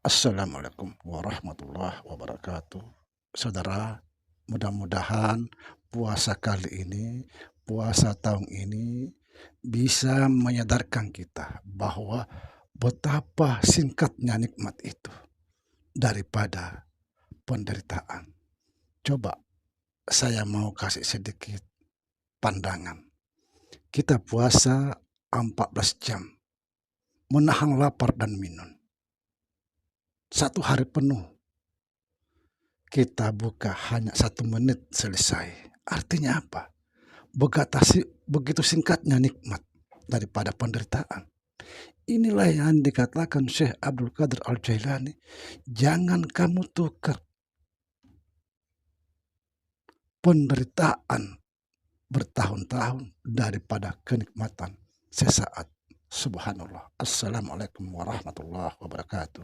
Assalamualaikum warahmatullahi wabarakatuh. Saudara, mudah-mudahan puasa kali ini, puasa tahun ini bisa menyadarkan kita bahwa betapa singkatnya nikmat itu daripada penderitaan. Coba saya mau kasih sedikit pandangan. Kita puasa 14 jam, menahan lapar dan minum. Satu hari penuh kita buka hanya 1 menit selesai. Artinya apa? Begitu singkatnya nikmat daripada penderitaan. Inilah yang dikatakan Syekh Abdul Qadir Al-Jailani, jangan kamu tukar penderitaan bertahun-tahun daripada kenikmatan sesaat. Subhanallah. Assalamualaikum warahmatullahi wabarakatuh.